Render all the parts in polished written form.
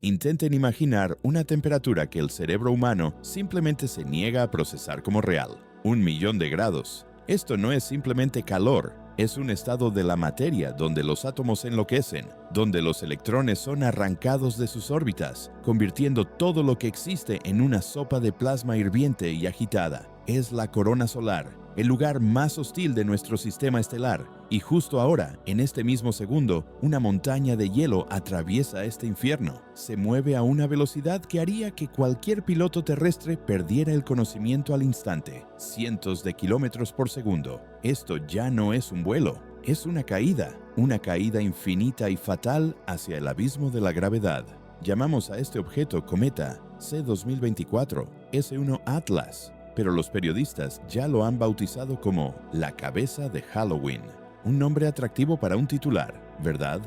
Intenten imaginar una temperatura que el cerebro humano simplemente se niega a procesar como real. 1.000.000 de grados. Esto no es simplemente calor, es un estado de la materia donde los átomos enloquecen, donde los electrones son arrancados de sus órbitas, convirtiendo todo lo que existe en una sopa de plasma hirviente y agitada. Es la corona solar, el lugar más hostil de nuestro sistema estelar, y justo ahora, en este mismo segundo, una montaña de hielo atraviesa este infierno. Se mueve a una velocidad que haría que cualquier piloto terrestre perdiera el conocimiento al instante, cientos de kilómetros por segundo. Esto ya no es un vuelo, es una caída infinita y fatal hacia el abismo de la gravedad. Llamamos a este objeto cometa C2024 S1 Atlas, pero los periodistas ya lo han bautizado como la cabeza de Halloween. Un nombre atractivo para un titular, ¿verdad?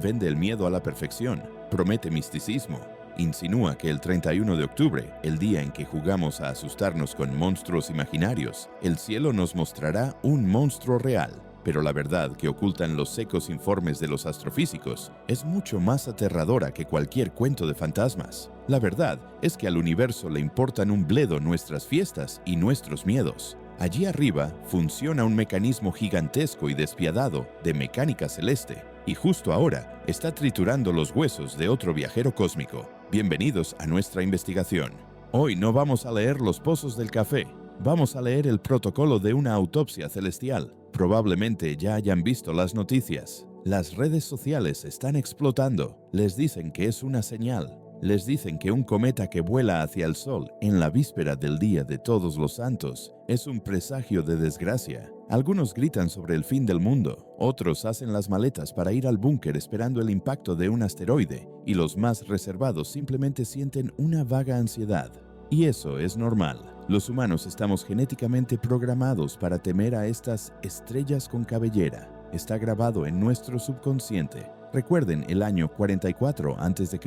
Vende el miedo a la perfección, promete misticismo, insinúa que el 31 de octubre, el día en que jugamos a asustarnos con monstruos imaginarios, el cielo nos mostrará un monstruo real. Pero la verdad que ocultan los secos informes de los astrofísicos es mucho más aterradora que cualquier cuento de fantasmas. La verdad es que al universo le importan un bledo nuestras fiestas y nuestros miedos. Allí arriba funciona un mecanismo gigantesco y despiadado de mecánica celeste, y justo ahora está triturando los huesos de otro viajero cósmico. Bienvenidos a nuestra investigación. Hoy no vamos a leer los pozos del café, vamos a leer el protocolo de una autopsia celestial. Probablemente ya hayan visto las noticias. Las redes sociales están explotando. Les dicen que es una señal. Les dicen que un cometa que vuela hacia el Sol en la víspera del Día de Todos los Santos es un presagio de desgracia. Algunos gritan sobre el fin del mundo, otros hacen las maletas para ir al búnker esperando el impacto de un asteroide, y los más reservados simplemente sienten una vaga ansiedad. Y eso es normal. Los humanos estamos genéticamente programados para temer a estas estrellas con cabellera. Está grabado en nuestro subconsciente. Recuerden el año 44 a.C.,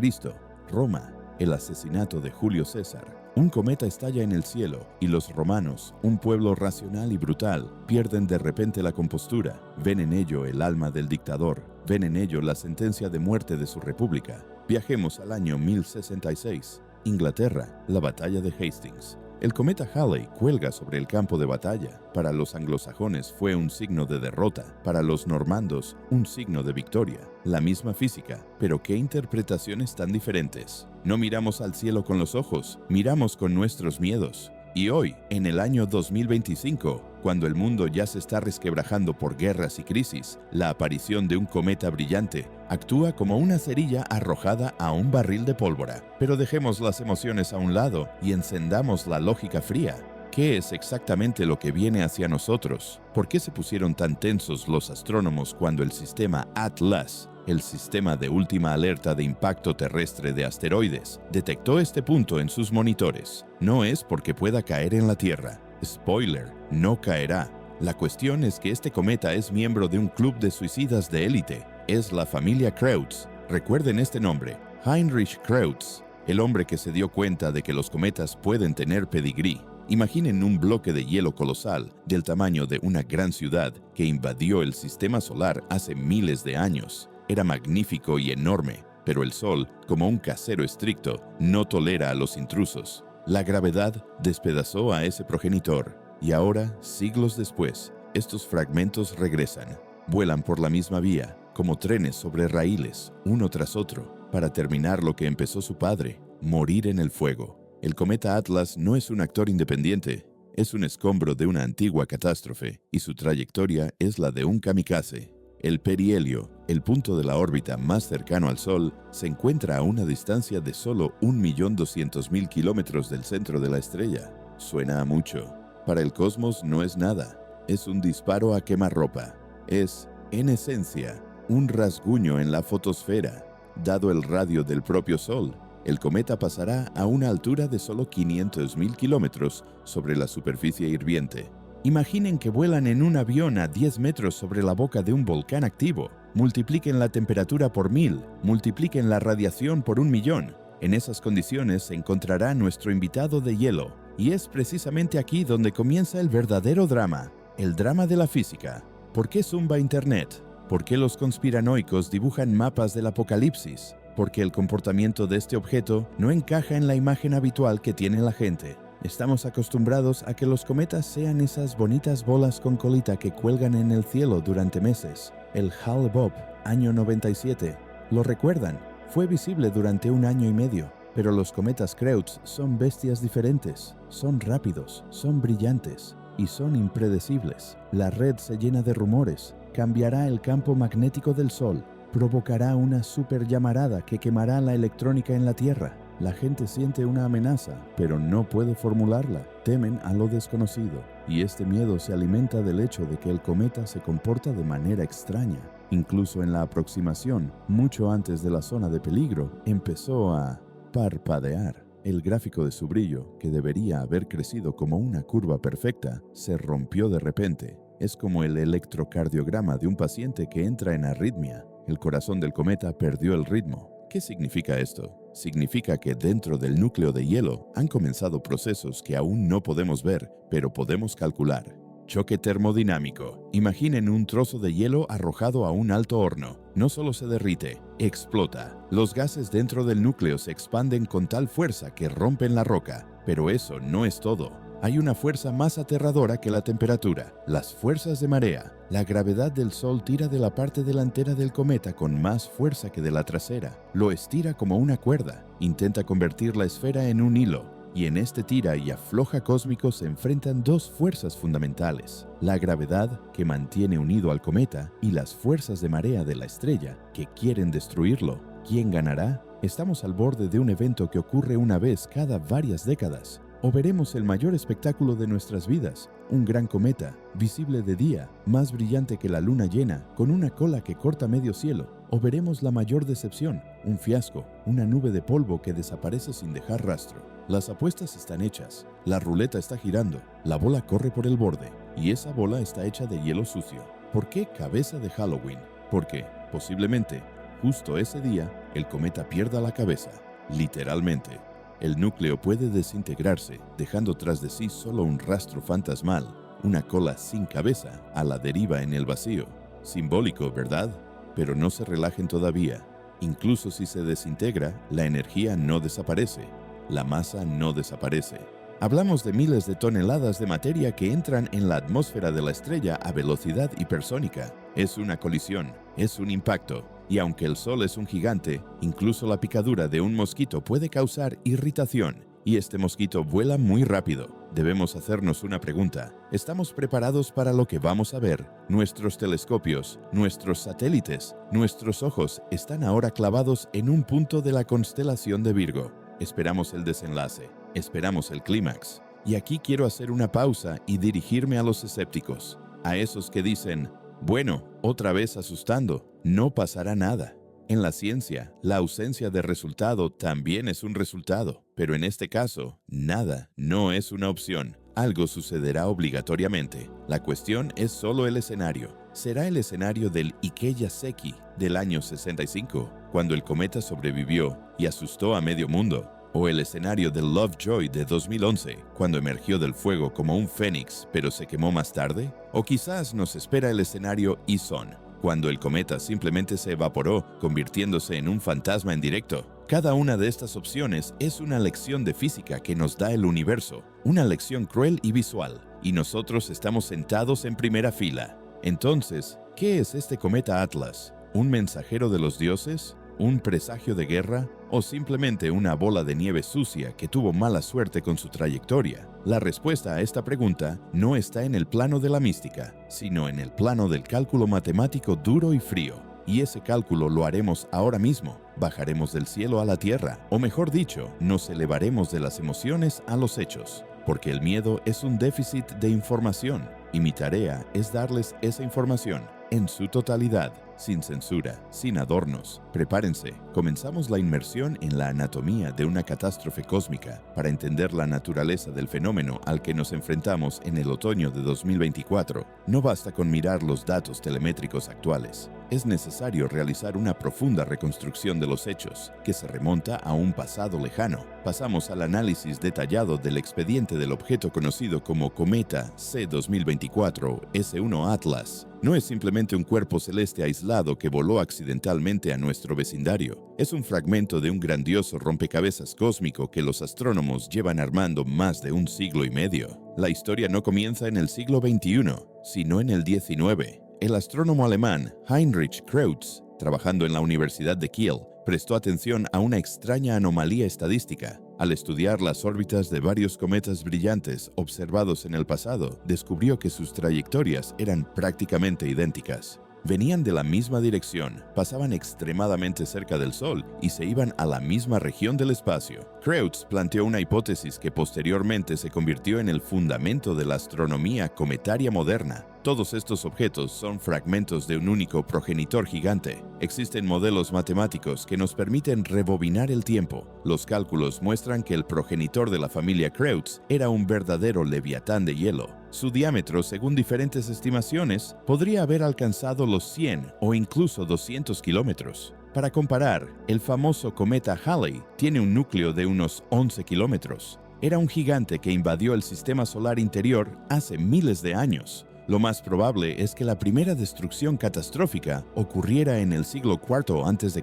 Roma, el asesinato de Julio César. Un cometa estalla en el cielo y los romanos, un pueblo racional y brutal, pierden de repente la compostura. Ven en ello el alma del dictador, ven en ello la sentencia de muerte de su república. Viajemos al año 1066. Inglaterra, la batalla de Hastings. El cometa Halley cuelga sobre el campo de batalla. Para los anglosajones fue un signo de derrota, para los normandos un signo de victoria. La misma física, pero qué interpretaciones tan diferentes. No miramos al cielo con los ojos, miramos con nuestros miedos. Y hoy, en el año 2025, cuando el mundo ya se está resquebrajando por guerras y crisis, la aparición de un cometa brillante actúa como una cerilla arrojada a un barril de pólvora. Pero dejemos las emociones a un lado y encendamos la lógica fría. ¿Qué es exactamente lo que viene hacia nosotros? ¿Por qué se pusieron tan tensos los astrónomos cuando el sistema Atlas, el sistema de última alerta de impacto terrestre de asteroides, detectó este punto en sus monitores? No es porque pueda caer en la Tierra. Spoiler, no caerá. La cuestión es que este cometa es miembro de un club de suicidas de élite. Es la familia Kreutz. Recuerden este nombre, Heinrich Kreutz, el hombre que se dio cuenta de que los cometas pueden tener pedigrí. Imaginen un bloque de hielo colosal del tamaño de una gran ciudad que invadió el sistema solar hace miles de años. Era magnífico y enorme, pero el Sol, como un casero estricto, no tolera a los intrusos. La gravedad despedazó a ese progenitor, y ahora, siglos después, estos fragmentos regresan. Vuelan por la misma vía, como trenes sobre raíles, uno tras otro, para terminar lo que empezó su padre, morir en el fuego. El cometa Atlas no es un actor independiente, es un escombro de una antigua catástrofe, y su trayectoria es la de un kamikaze. El perihelio, el punto de la órbita más cercano al Sol, se encuentra a una distancia de solo 1.200.000 kilómetros del centro de la estrella. Suena a mucho. Para el cosmos no es nada, es un disparo a quemarropa. Es, en esencia, un rasguño en la fotosfera. Dado el radio del propio Sol, el cometa pasará a una altura de solo 500.000 kilómetros sobre la superficie hirviente. Imaginen que vuelan en un avión a 10 metros sobre la boca de un volcán activo. Multipliquen la temperatura por 1000, multipliquen la radiación por 1.000.000. En esas condiciones se encontrará nuestro invitado de hielo. Y es precisamente aquí donde comienza el verdadero drama, el drama de la física. ¿Por qué zumba Internet? ¿Por qué los conspiranoicos dibujan mapas del apocalipsis? porque el comportamiento de este objeto no encaja en la imagen habitual que tiene la gente. Estamos acostumbrados a que los cometas sean esas bonitas bolas con colita que cuelgan en el cielo durante meses. El Hale-Bopp, año 97. ¿Lo recuerdan? Fue visible durante 1 año y medio. Pero los cometas Kreutz son bestias diferentes. Son rápidos, son brillantes y son impredecibles. La red se llena de rumores. Cambiará el campo magnético del Sol. Provocará una superllamarada que quemará la electrónica en la Tierra. La gente siente una amenaza, pero no puede formularla. Temen a lo desconocido, y este miedo se alimenta del hecho de que el cometa se comporta de manera extraña. Incluso en la aproximación, mucho antes de la zona de peligro, empezó a parpadear. El gráfico de su brillo, que debería haber crecido como una curva perfecta, se rompió de repente. Es como el electrocardiograma de un paciente que entra en arritmia. El corazón del cometa perdió el ritmo. ¿Qué significa esto? Significa que dentro del núcleo de hielo han comenzado procesos que aún no podemos ver, pero podemos calcular. Choque termodinámico. Imaginen un trozo de hielo arrojado a un alto horno. No solo se derrite, explota. Los gases dentro del núcleo se expanden con tal fuerza que rompen la roca. Pero eso no es todo. Hay una fuerza más aterradora que la temperatura, las fuerzas de marea. La gravedad del Sol tira de la parte delantera del cometa con más fuerza que de la trasera. Lo estira como una cuerda, intenta convertir la esfera en un hilo. Y en este tira y afloja cósmico se enfrentan 2 fuerzas fundamentales. La gravedad, que mantiene unido al cometa, y las fuerzas de marea de la estrella, que quieren destruirlo. ¿Quién ganará? Estamos al borde de un evento que ocurre una vez cada varias décadas. O veremos el mayor espectáculo de nuestras vidas, un gran cometa, visible de día, más brillante que la luna llena, con una cola que corta medio cielo. O veremos la mayor decepción, un fiasco, una nube de polvo que desaparece sin dejar rastro. Las apuestas están hechas, la ruleta está girando, la bola corre por el borde, y esa bola está hecha de hielo sucio. ¿Por qué cabeza de Halloween? Porque, posiblemente, justo ese día, el cometa pierda la cabeza, literalmente. El núcleo puede desintegrarse, dejando tras de sí solo un rastro fantasmal, una cola sin cabeza, a la deriva en el vacío. Simbólico, ¿verdad? Pero no se relajen todavía. Incluso si se desintegra, la energía no desaparece. La masa no desaparece. Hablamos de miles de toneladas de materia que entran en la atmósfera de la estrella a velocidad hipersónica. Es una colisión, es un impacto. Y aunque el Sol es un gigante, incluso la picadura de un mosquito puede causar irritación. Y este mosquito vuela muy rápido. Debemos hacernos una pregunta. ¿Estamos preparados para lo que vamos a ver? Nuestros telescopios, nuestros satélites, nuestros ojos están ahora clavados en un punto de la constelación de Virgo. Esperamos el desenlace. Esperamos el clímax. Y aquí quiero hacer una pausa y dirigirme a los escépticos. A esos que dicen, bueno, otra vez asustando, no pasará nada. En la ciencia, la ausencia de resultado también es un resultado, pero en este caso, nada no es una opción. Algo sucederá obligatoriamente. La cuestión es solo el escenario. Será el escenario del Ikeya Seki del año 65, cuando el cometa sobrevivió y asustó a medio mundo. O el escenario del Lovejoy de 2011, cuando emergió del fuego como un fénix, pero se quemó más tarde. O quizás nos espera el escenario Ison, cuando el cometa simplemente se evaporó, convirtiéndose en un fantasma en directo. Cada una de estas opciones es una lección de física que nos da el universo, una lección cruel y visual, y nosotros estamos sentados en primera fila. Entonces, ¿qué es este cometa Atlas? ¿Un mensajero de los dioses? ¿Un presagio de guerra? ¿O simplemente una bola de nieve sucia que tuvo mala suerte con su trayectoria? La respuesta a esta pregunta no está en el plano de la mística, sino en el plano del cálculo matemático duro y frío. Y ese cálculo lo haremos ahora mismo. Bajaremos del cielo a la tierra, o mejor dicho, nos elevaremos de las emociones a los hechos. Porque el miedo es un déficit de información, y mi tarea es darles esa información en su totalidad, sin censura, sin adornos. Prepárense, comenzamos la inmersión en la anatomía de una catástrofe cósmica para entender la naturaleza del fenómeno al que nos enfrentamos en el otoño de 2024. No basta con mirar los datos telemétricos actuales. es necesario realizar una profunda reconstrucción de los hechos, que se remonta a un pasado lejano. Pasamos al análisis detallado del expediente del objeto conocido como cometa C-2024 S1 Atlas. No es simplemente un cuerpo celeste aislado que voló accidentalmente a nuestro vecindario. Es un fragmento de un grandioso rompecabezas cósmico que los astrónomos llevan armando más de un siglo y medio. La historia no comienza en el siglo XXI, sino en el XIX. El astrónomo alemán Heinrich Kreutz, trabajando en la Universidad de Kiel, prestó atención a una extraña anomalía estadística. Al estudiar las órbitas de varios cometas brillantes observados en el pasado, descubrió que sus trayectorias eran prácticamente idénticas. Venían de la misma dirección, pasaban extremadamente cerca del Sol y se iban a la misma región del espacio. Kreutz planteó una hipótesis que posteriormente se convirtió en el fundamento de la astronomía cometaria moderna. Todos estos objetos son fragmentos de un único progenitor gigante. Existen modelos matemáticos que nos permiten rebobinar el tiempo. Los cálculos muestran que el progenitor de la familia Kreutz era un verdadero leviatán de hielo. Su diámetro, según diferentes estimaciones, podría haber alcanzado los 100 o incluso 200 kilómetros. Para comparar, el famoso cometa Halley tiene un núcleo de unos 11 kilómetros. Era un gigante que invadió el sistema solar interior hace miles de años. Lo más probable es que la primera destrucción catastrófica ocurriera en el siglo IV a.C.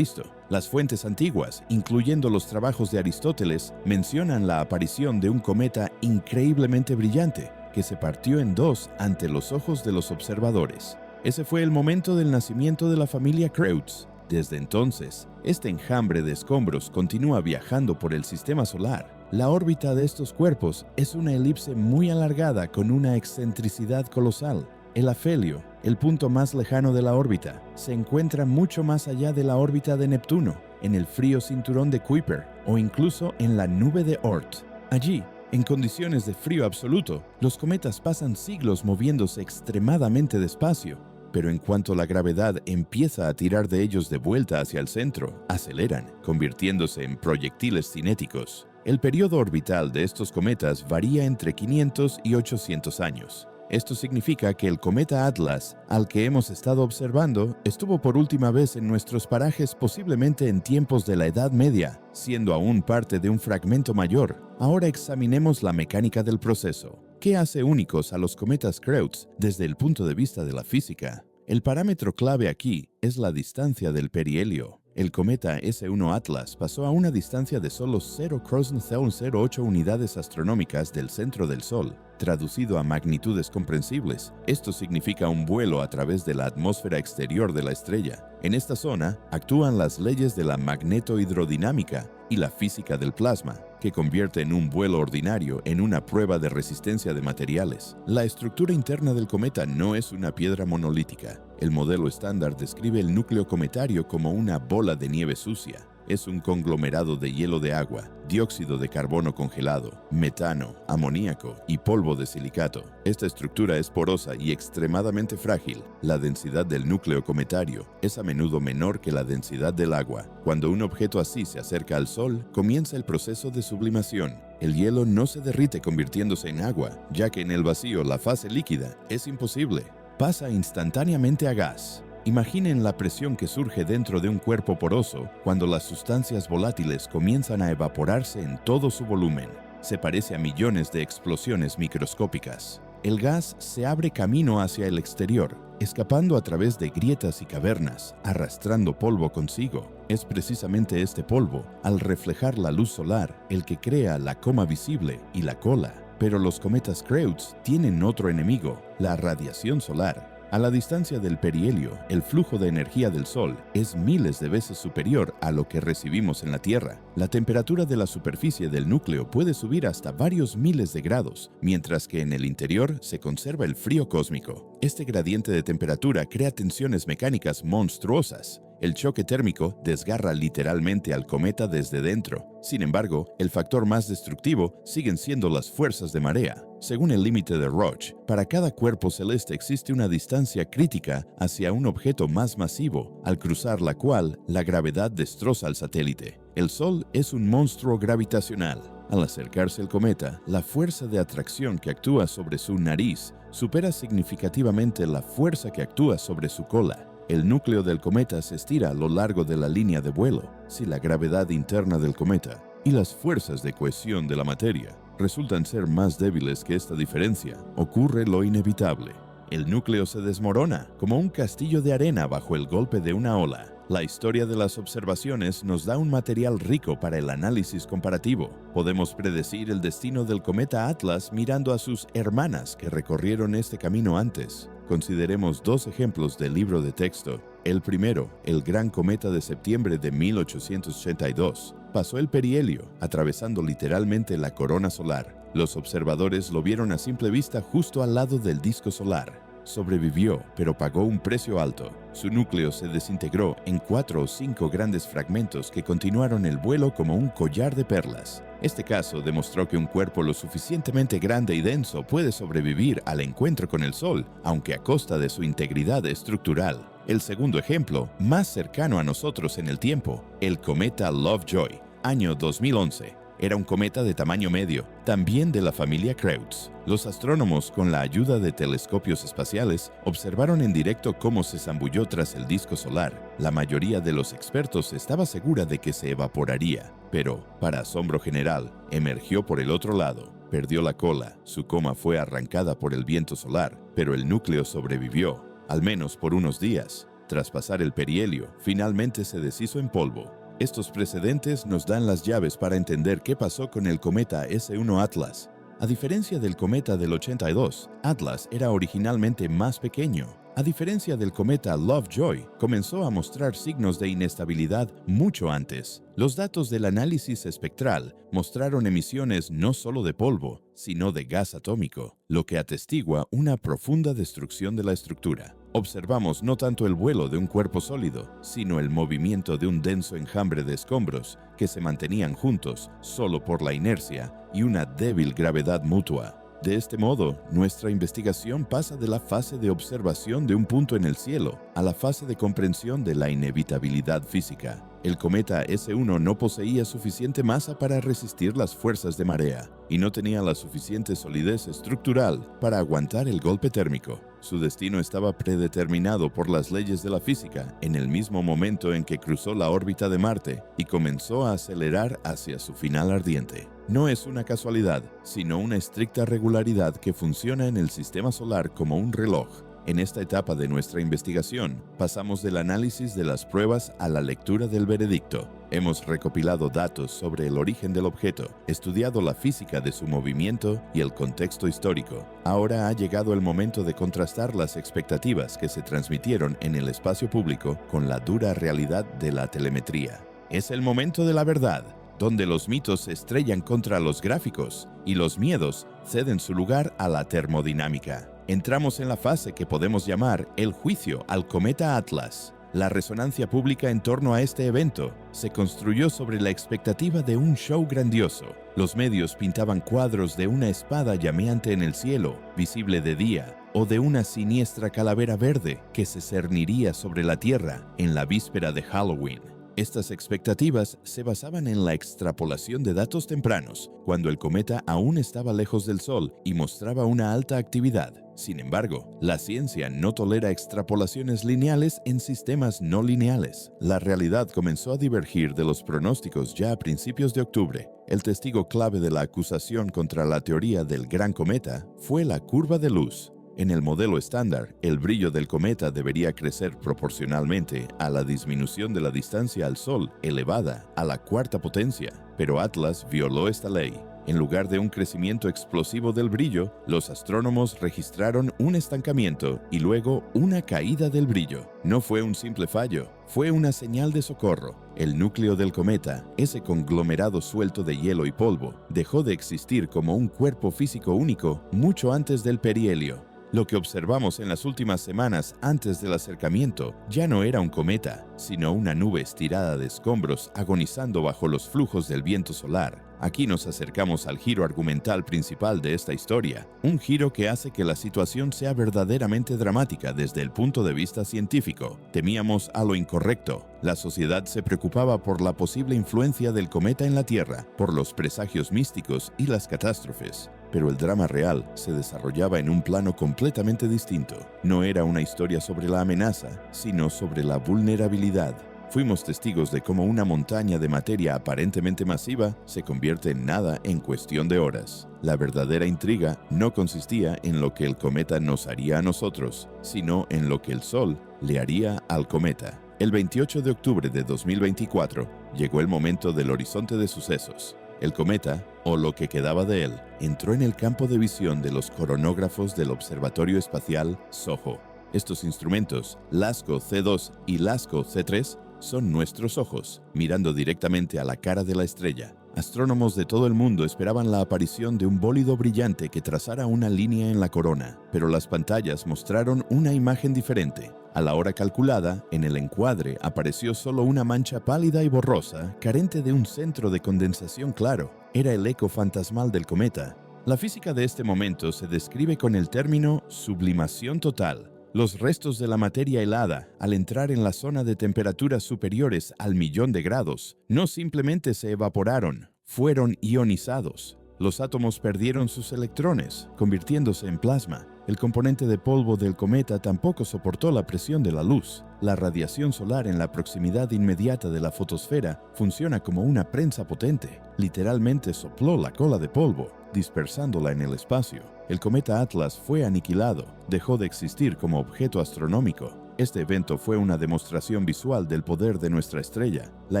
Las fuentes antiguas, incluyendo los trabajos de Aristóteles, mencionan la aparición de un cometa increíblemente brillante que se partió en dos ante los ojos de los observadores. Ese fue el momento del nacimiento de la familia Kreutz. Desde entonces, este enjambre de escombros continúa viajando por el sistema solar. La órbita de estos cuerpos es una elipse muy alargada con una excentricidad colosal. El afelio, el punto más lejano de la órbita, se encuentra mucho más allá de la órbita de Neptuno, en el frío cinturón de Kuiper o incluso en la nube de Oort. Allí, en condiciones de frío absoluto, los cometas pasan siglos moviéndose extremadamente despacio, pero en cuanto la gravedad empieza a tirar de ellos de vuelta hacia el centro, aceleran, convirtiéndose en proyectiles cinéticos. El periodo orbital de estos cometas varía entre 500 y 800 años. Esto significa que el cometa Atlas, al que hemos estado observando, estuvo por última vez en nuestros parajes posiblemente en tiempos de la Edad Media, siendo aún parte de un fragmento mayor. Ahora examinemos la mecánica del proceso. ¿Qué hace únicos a los cometas Kreutz desde el punto de vista de la física? El parámetro clave aquí es la distancia del perihelio. El cometa S1 Atlas pasó a una distancia de solo 0,008 unidades astronómicas del centro del Sol. Traducido a magnitudes comprensibles, esto significa un vuelo a través de la atmósfera exterior de la estrella. En esta zona actúan las leyes de la magnetohidrodinámica y la física del plasma, que convierten un vuelo ordinario en una prueba de resistencia de materiales. La estructura interna del cometa no es una piedra monolítica. El modelo estándar describe el núcleo cometario como una bola de nieve sucia. Es un conglomerado de hielo de agua, dióxido de carbono congelado, metano, amoníaco y polvo de silicato. Esta estructura es porosa y extremadamente frágil. La densidad del núcleo cometario es a menudo menor que la densidad del agua. Cuando un objeto así se acerca al Sol, comienza el proceso de sublimación. El hielo no se derrite convirtiéndose en agua, ya que en el vacío la fase líquida es imposible. Pasa instantáneamente a gas. Imaginen la presión que surge dentro de un cuerpo poroso cuando las sustancias volátiles comienzan a evaporarse en todo su volumen. Se parece a millones de explosiones microscópicas. El gas se abre camino hacia el exterior, escapando a través de grietas y cavernas, arrastrando polvo consigo. Es precisamente este polvo, al reflejar la luz solar, el que crea la coma visible y la cola. Pero los cometas Kreutz tienen otro enemigo, la radiación solar. A la distancia del perihelio, el flujo de energía del Sol es miles de veces superior a lo que recibimos en la Tierra. La temperatura de la superficie del núcleo puede subir hasta varios miles de grados, mientras que en el interior se conserva el frío cósmico. Este gradiente de temperatura crea tensiones mecánicas monstruosas. El choque térmico desgarra literalmente al cometa desde dentro. Sin embargo, el factor más destructivo siguen siendo las fuerzas de marea. Según el límite de Roche, para cada cuerpo celeste existe una distancia crítica hacia un objeto más masivo, al cruzar la cual la gravedad destroza al satélite. El Sol es un monstruo gravitacional. Al acercarse el cometa, la fuerza de atracción que actúa sobre su nariz supera significativamente la fuerza que actúa sobre su cola. El núcleo del cometa se estira a lo largo de la línea de vuelo. Si la gravedad interna del cometa y las fuerzas de cohesión de la materia resultan ser más débiles que esta diferencia, ocurre lo inevitable. El núcleo se desmorona como un castillo de arena bajo el golpe de una ola. La historia de las observaciones nos da un material rico para el análisis comparativo. Podemos predecir el destino del cometa Atlas mirando a sus hermanas que recorrieron este camino antes. Consideremos dos ejemplos del libro de texto. El primero, el gran cometa de septiembre de 1882, pasó el perihelio, atravesando literalmente la corona solar. Los observadores lo vieron a simple vista justo al lado del disco solar. Sobrevivió, pero pagó un precio alto. Su núcleo se desintegró en 4 o 5 grandes fragmentos que continuaron el vuelo como un collar de perlas. Este caso demostró que un cuerpo lo suficientemente grande y denso puede sobrevivir al encuentro con el Sol, aunque a costa de su integridad estructural. El segundo ejemplo, más cercano a nosotros en el tiempo, el cometa Lovejoy, año 2011. Era un cometa de tamaño medio, también de la familia Creutz. Los astrónomos, con la ayuda de telescopios espaciales, observaron en directo cómo se zambulló tras el disco solar. La mayoría de los expertos estaba segura de que se evaporaría, pero, para asombro general, emergió por el otro lado. Perdió la cola, su coma fue arrancada por el viento solar, pero el núcleo sobrevivió, al menos por unos días. Tras pasar el perihelio, finalmente se deshizo en polvo. Estos precedentes nos dan las llaves para entender qué pasó con el cometa S1 Atlas. A diferencia del cometa del 82, Atlas era originalmente más pequeño. A diferencia del cometa Lovejoy, comenzó a mostrar signos de inestabilidad mucho antes. Los datos del análisis espectral mostraron emisiones no solo de polvo, sino de gas atómico, lo que atestigua una profunda destrucción de la estructura. Observamos no tanto el vuelo de un cuerpo sólido, sino el movimiento de un denso enjambre de escombros que se mantenían juntos solo por la inercia y una débil gravedad mutua. De este modo, nuestra investigación pasa de la fase de observación de un punto en el cielo a la fase de comprensión de la inevitabilidad física. El cometa S1 no poseía suficiente masa para resistir las fuerzas de marea y no tenía la suficiente solidez estructural para aguantar el golpe térmico. Su destino estaba predeterminado por las leyes de la física en el mismo momento en que cruzó la órbita de Marte y comenzó a acelerar hacia su final ardiente. No es una casualidad, sino una estricta regularidad que funciona en el sistema solar como un reloj. En esta etapa de nuestra investigación, pasamos del análisis de las pruebas a la lectura del veredicto. Hemos recopilado datos sobre el origen del objeto, estudiado la física de su movimiento y el contexto histórico. Ahora ha llegado el momento de contrastar las expectativas que se transmitieron en el espacio público con la dura realidad de la telemetría. Es el momento de la verdad, donde los mitos se estrellan contra los gráficos y los miedos ceden su lugar a la termodinámica. Entramos en la fase que podemos llamar el juicio al cometa Atlas. La resonancia pública en torno a este evento se construyó sobre la expectativa de un show grandioso. Los medios pintaban cuadros de una espada llameante en el cielo, visible de día, o de una siniestra calavera verde que se cerniría sobre la Tierra en la víspera de Halloween. Estas expectativas se basaban en la extrapolación de datos tempranos, cuando el cometa aún estaba lejos del Sol y mostraba una alta actividad. Sin embargo, la ciencia no tolera extrapolaciones lineales en sistemas no lineales. La realidad comenzó a divergir de los pronósticos ya a principios de octubre. El testigo clave de la acusación contra la teoría del gran cometa fue la curva de luz. En el modelo estándar, el brillo del cometa debería crecer proporcionalmente a la disminución de la distancia al Sol elevada a la cuarta potencia, pero Atlas violó esta ley. En lugar de un crecimiento explosivo del brillo, los astrónomos registraron un estancamiento y luego una caída del brillo. No fue un simple fallo, fue una señal de socorro. El núcleo del cometa, ese conglomerado suelto de hielo y polvo, dejó de existir como un cuerpo físico único mucho antes del perihelio. Lo que observamos en las últimas semanas antes del acercamiento ya no era un cometa, sino una nube estirada de escombros agonizando bajo los flujos del viento solar. Aquí nos acercamos al giro argumental principal de esta historia, un giro que hace que la situación sea verdaderamente dramática desde el punto de vista científico. Temíamos a lo incorrecto. La sociedad se preocupaba por la posible influencia del cometa en la Tierra, por los presagios místicos y las catástrofes. Pero el drama real se desarrollaba en un plano completamente distinto. No era una historia sobre la amenaza, sino sobre la vulnerabilidad. Fuimos testigos de cómo una montaña de materia aparentemente masiva se convierte en nada en cuestión de horas. La verdadera intriga no consistía en lo que el cometa nos haría a nosotros, sino en lo que el Sol le haría al cometa. El 28 de octubre de 2024 llegó el momento del horizonte de sucesos. El cometa, o lo que quedaba de él, entró en el campo de visión de los coronógrafos del Observatorio Espacial SOHO. Estos instrumentos, LASCO C2 y LASCO C3, son nuestros ojos, mirando directamente a la cara de la estrella. Astrónomos de todo el mundo esperaban la aparición de un bólido brillante que trazara una línea en la corona, pero las pantallas mostraron una imagen diferente. A la hora calculada, en el encuadre apareció solo una mancha pálida y borrosa, carente de un centro de condensación claro. Era el eco fantasmal del cometa. La física de este momento se describe con el término sublimación total. Los restos de la materia helada, al entrar en la zona de temperaturas superiores al 1.000.000 de grados, no simplemente se evaporaron, fueron ionizados. Los átomos perdieron sus electrones, convirtiéndose en plasma. El componente de polvo del cometa tampoco soportó la presión de la luz. La radiación solar en la proximidad inmediata de la fotosfera funciona como una prensa potente. Literalmente sopló la cola de polvo, dispersándola en el espacio. El cometa Atlas fue aniquilado, dejó de existir como objeto astronómico. Este evento fue una demostración visual del poder de nuestra estrella. La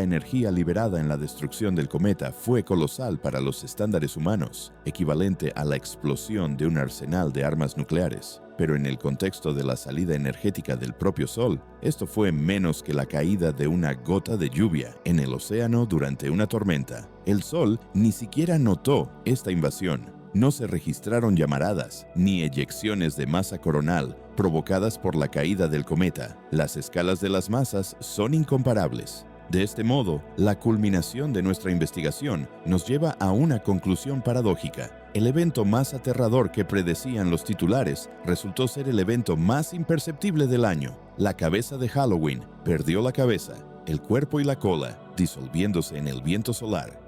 energía liberada en la destrucción del cometa fue colosal para los estándares humanos, equivalente a la explosión de un arsenal de armas nucleares. Pero en el contexto de la salida energética del propio Sol, esto fue menos que la caída de una gota de lluvia en el océano durante una tormenta. El Sol ni siquiera notó esta invasión. No se registraron llamaradas ni eyecciones de masa coronal provocadas por la caída del cometa. Las escalas de las masas son incomparables. De este modo, la culminación de nuestra investigación nos lleva a una conclusión paradójica. El evento más aterrador que predecían los titulares resultó ser el evento más imperceptible del año. La cabeza de Halloween perdió la cabeza, el cuerpo y la cola, disolviéndose en el viento solar.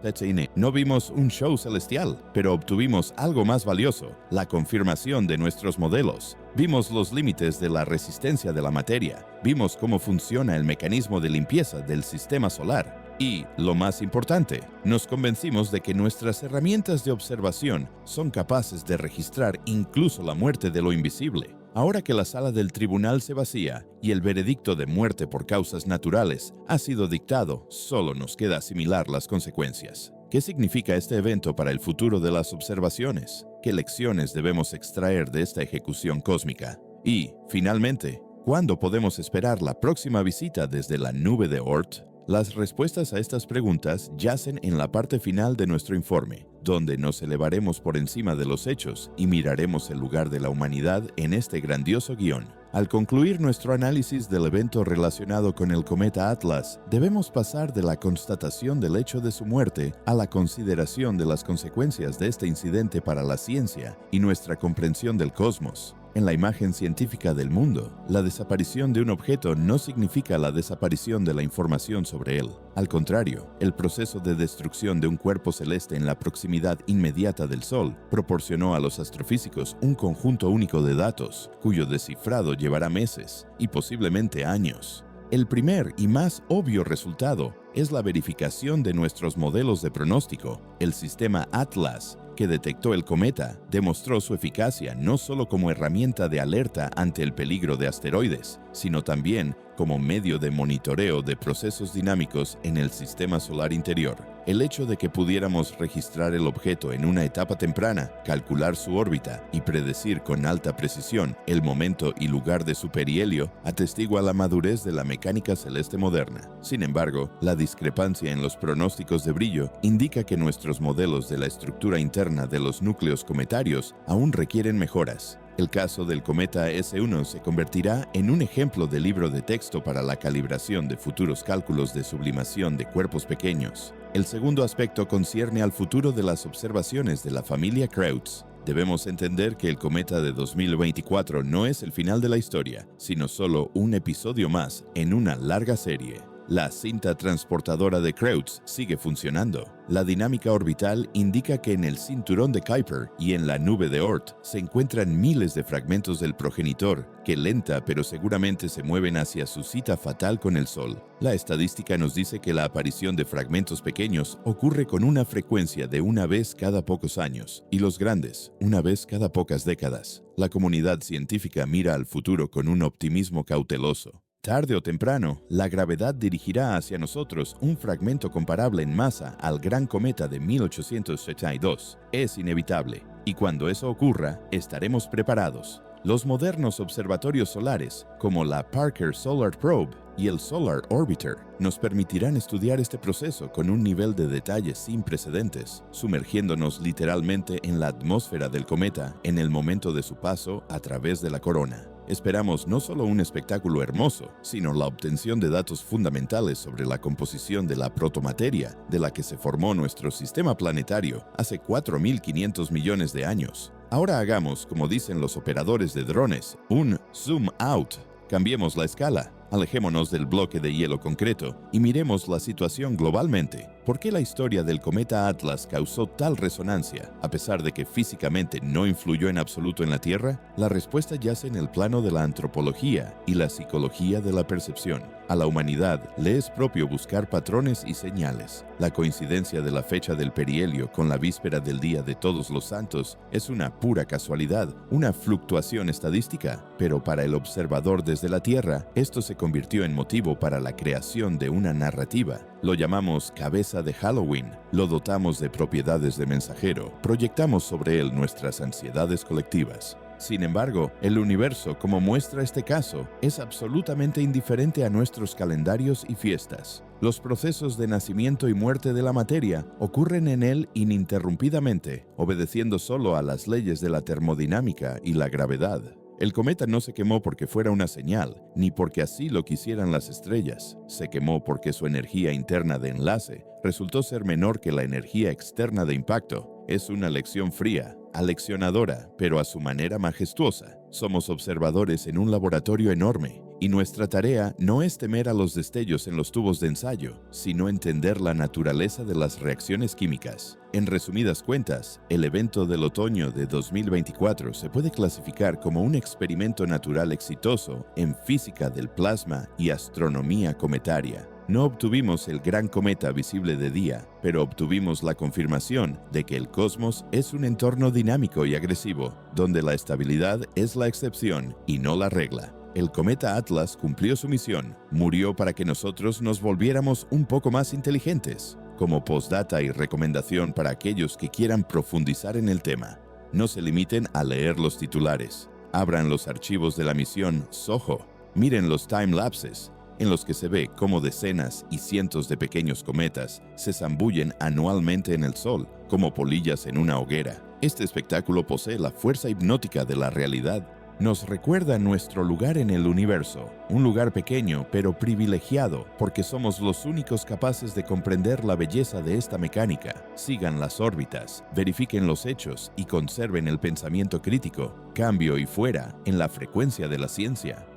No vimos un show celestial, pero obtuvimos algo más valioso, la confirmación de nuestros modelos. Vimos los límites de la resistencia de la materia, vimos cómo funciona el mecanismo de limpieza del sistema solar. Y, lo más importante, nos convencimos de que nuestras herramientas de observación son capaces de registrar incluso la muerte de lo invisible. Ahora que la sala del tribunal se vacía y el veredicto de muerte por causas naturales ha sido dictado, solo nos queda asimilar las consecuencias. ¿Qué significa este evento para el futuro de las observaciones? ¿Qué lecciones debemos extraer de esta ejecución cósmica? Y, finalmente, ¿cuándo podemos esperar la próxima visita desde la nube de Oort? Las respuestas a estas preguntas yacen en la parte final de nuestro informe, donde nos elevaremos por encima de los hechos y miraremos el lugar de la humanidad en este grandioso guión. Al concluir nuestro análisis del evento relacionado con el cometa Atlas, debemos pasar de la constatación del hecho de su muerte a la consideración de las consecuencias de este incidente para la ciencia y nuestra comprensión del cosmos. En la imagen científica del mundo, la desaparición de un objeto no significa la desaparición de la información sobre él. Al contrario, el proceso de destrucción de un cuerpo celeste en la proximidad inmediata del Sol proporcionó a los astrofísicos un conjunto único de datos, cuyo descifrado llevará meses y posiblemente años. El primer y más obvio resultado es la verificación de nuestros modelos de pronóstico. El sistema Atlas, que detectó el cometa, demostró su eficacia no solo como herramienta de alerta ante el peligro de asteroides, sino también como medio de monitoreo de procesos dinámicos en el sistema solar interior. El hecho de que pudiéramos registrar el objeto en una etapa temprana, calcular su órbita y predecir con alta precisión el momento y lugar de su perihelio atestigua la madurez de la mecánica celeste moderna. Sin embargo, la discrepancia en los pronósticos de brillo indica que nuestros modelos de la estructura interna de los núcleos cometarios aún requieren mejoras. El caso del cometa S1 se convertirá en un ejemplo de libro de texto para la calibración de futuros cálculos de sublimación de cuerpos pequeños. El segundo aspecto concierne al futuro de las observaciones de la familia Kreutz. Debemos entender que el cometa de 2024 no es el final de la historia, sino solo un episodio más en una larga serie. La cinta transportadora de Kreutz sigue funcionando. La dinámica orbital indica que en el cinturón de Kuiper y en la nube de Oort se encuentran miles de fragmentos del progenitor que lenta pero seguramente se mueven hacia su cita fatal con el Sol. La estadística nos dice que la aparición de fragmentos pequeños ocurre con una frecuencia de una vez cada pocos años y los grandes una vez cada pocas décadas. La comunidad científica mira al futuro con un optimismo cauteloso. Tarde o temprano, la gravedad dirigirá hacia nosotros un fragmento comparable en masa al gran cometa de 1872. Es inevitable, y cuando eso ocurra, estaremos preparados. Los modernos observatorios solares, como la Parker Solar Probe y el Solar Orbiter, nos permitirán estudiar este proceso con un nivel de detalle sin precedentes, sumergiéndonos literalmente en la atmósfera del cometa en el momento de su paso a través de la corona. Esperamos no solo un espectáculo hermoso, sino la obtención de datos fundamentales sobre la composición de la protomateria de la que se formó nuestro sistema planetario hace 4.500 millones de años. Ahora hagamos, como dicen los operadores de drones, un zoom out. Cambiemos la escala, alejémonos del bloque de hielo concreto y miremos la situación globalmente. ¿Por qué la historia del cometa Atlas causó tal resonancia, a pesar de que físicamente no influyó en absoluto en la Tierra? La respuesta yace en el plano de la antropología y la psicología de la percepción. A la humanidad le es propio buscar patrones y señales. La coincidencia de la fecha del perihelio con la víspera del Día de Todos los Santos es una pura casualidad, una fluctuación estadística, pero para el observador desde la Tierra, esto se convirtió en motivo para la creación de una narrativa. Lo llamamos cabeza de Halloween, lo dotamos de propiedades de mensajero, proyectamos sobre él nuestras ansiedades colectivas. Sin embargo, el universo, como muestra este caso, es absolutamente indiferente a nuestros calendarios y fiestas. Los procesos de nacimiento y muerte de la materia ocurren en él ininterrumpidamente, obedeciendo solo a las leyes de la termodinámica y la gravedad. El cometa no se quemó porque fuera una señal, ni porque así lo quisieran las estrellas. Se quemó porque su energía interna de enlace resultó ser menor que la energía externa de impacto. Es una lección fría, aleccionadora, pero a su manera majestuosa. Somos observadores en un laboratorio enorme, y nuestra tarea no es temer a los destellos en los tubos de ensayo, sino entender la naturaleza de las reacciones químicas. En resumidas cuentas, el evento del otoño de 2024 se puede clasificar como un experimento natural exitoso en física del plasma y astronomía cometaria. No obtuvimos el gran cometa visible de día, pero obtuvimos la confirmación de que el cosmos es un entorno dinámico y agresivo, donde la estabilidad es la excepción y no la regla. El cometa Atlas cumplió su misión, murió para que nosotros nos volviéramos un poco más inteligentes. Como postdata y recomendación para aquellos que quieran profundizar en el tema, no se limiten a leer los titulares. Abran los archivos de la misión SOHO, miren los time-lapses, en los que se ve cómo decenas y cientos de pequeños cometas se zambullen anualmente en el Sol, como polillas en una hoguera. Este espectáculo posee la fuerza hipnótica de la realidad. Nos recuerda nuestro lugar en el universo, un lugar pequeño pero privilegiado, porque somos los únicos capaces de comprender la belleza de esta mecánica. Sigan las órbitas, verifiquen los hechos y conserven el pensamiento crítico. Cambio y fuera en la frecuencia de la ciencia.